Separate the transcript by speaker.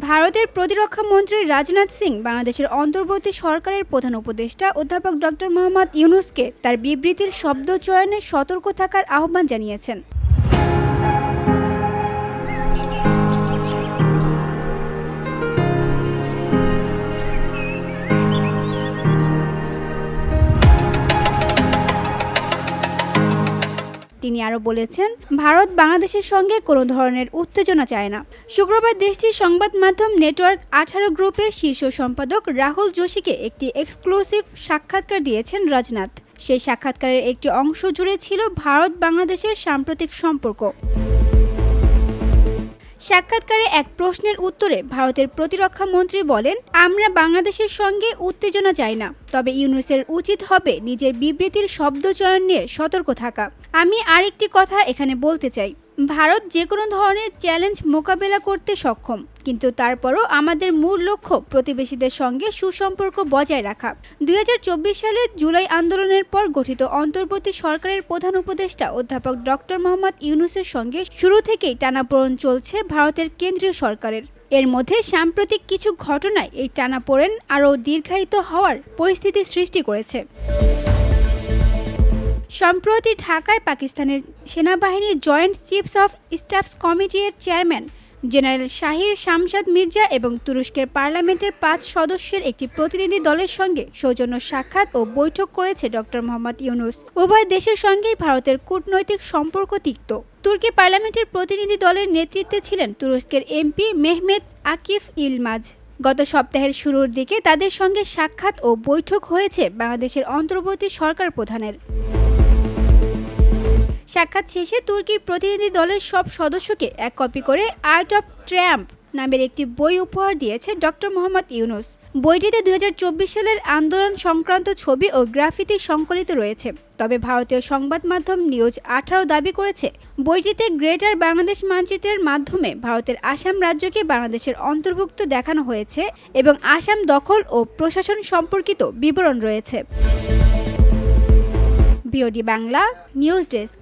Speaker 1: ভারতের প্রতিরক্ষা মন্ত্রী রাজনাথ সিং বাংলাদেশের অন্তর্বর্তী সরকারের প্রধান উপদেষ্টা অধ্যাপক ডক্টর মোহাম্মদ ইউনূসকে তার বিবৃতির শব্দ চয়নে সতর্ক থাকার আহ্বান জানিয়েছেন। তিনি আরও বলেছেন, ভারত বাংলাদেশের সঙ্গে কোনো ধরনের উত্তেজনা চায় না। শুক্রবার দেশটির সংবাদ মাধ্যম নেটওয়ার্ক 18 গ্রুপের শীর্ষ সম্পাদক রাহুল যোশীকে একটি এক্সক্লুসিভ সাক্ষাৎকার দিয়েছেন রাজনাথ। সেই সাক্ষাৎকারের একটি অংশ জুড়ে ছিল ভারত বাংলাদেশের সাম্প্রতিক সম্পর্ক। সাক্ষাৎকারে এক প্রশ্নের উত্তরে ভারতের প্রতিরক্ষা মন্ত্রী বলেন, আমরা বাংলাদেশের সঙ্গে উত্তেজনা চাই না, তবে ইউনূসের উচিত হবে নিজের বিবৃতির শব্দ চয়ন নিয়ে সতর্ক থাকা। আমি আরেকটি কথা এখানে বলতে চাই, ভারত যে কোনো ধরনের চ্যালেঞ্জ মোকাবেলা করতে সক্ষম, কিন্তু তারপরও আমাদের মূল লক্ষ্য প্রতিবেশীদের সঙ্গে সুসম্পর্ক বজায় রাখা। 2024 সালে জুলাই আন্দোলনের পর গঠিত অন্তর্বর্তী সরকারের প্রধান উপদেষ্টা অধ্যাপক ডক্টর মোহাম্মদ ইউনূসের সঙ্গে শুরু থেকেই টানাপোড়েন চলছে ভারতের কেন্দ্রীয় সরকারের। এর মধ্যে সাম্প্রতিক কিছু ঘটনায় এই টানাপোড়েন আরও দীর্ঘায়িত হওয়ার পরিস্থিতি সৃষ্টি করেছে। সম্প্রতি ঢাকায় পাকিস্তানের সেনাবাহিনীর জয়েন্ট চিফস অফ স্টাফস কমিটির চেয়ারম্যান জেনারেল শাহির শামশাদ মির্জা এবং তুরস্কের পার্লামেন্টের 5 সদস্যের একটি প্রতিনিধি দলের সঙ্গে সৌজন্য সাক্ষাৎ ও বৈঠক করেছে ডক্টর মোহাম্মদ ইউনূস। উভয় দেশের সঙ্গেই ভারতের কূটনৈতিক সম্পর্ক তিক্ত। তুর্কি পার্লামেন্টের প্রতিনিধি দলের নেতৃত্বে ছিলেন তুরস্কের এমপি মেহমেত আকিফ ইলমাজ। গত সপ্তাহের শুরুর দিকে তাদের সঙ্গে সাক্ষাৎ ও বৈঠক হয়েছে বাংলাদেশের অন্তর্বর্তী সরকার প্রধানের। সাক্ষাৎ শেষে তুর্কি প্রতিনিধি দলের সব সদস্যকে এক কপি করে আর্ট অফ ট্রায়াম্প নামের একটি বই উপহার দিয়েছে ডক্টর মোহাম্মদ ইউনূস। বইটিতে 2024 সালের আন্দোলন সংক্রান্ত ছবি ও গ্রাফিতি সংকলিত রয়েছে। তবে ভারতীয় সংবাদ মাধ্যম নিউজ 18 দাবি করেছে, বইটিতে গ্রেটার বাংলাদেশ মানচিত্রের মাধ্যমে ভারতের আসাম রাজ্যকে বাংলাদেশের অন্তর্ভুক্ত দেখানো হয়েছে এবং আসাম দখল ও প্রশাসন সম্পর্কিত বিবরণ রয়েছে। BOD Bangla news desk.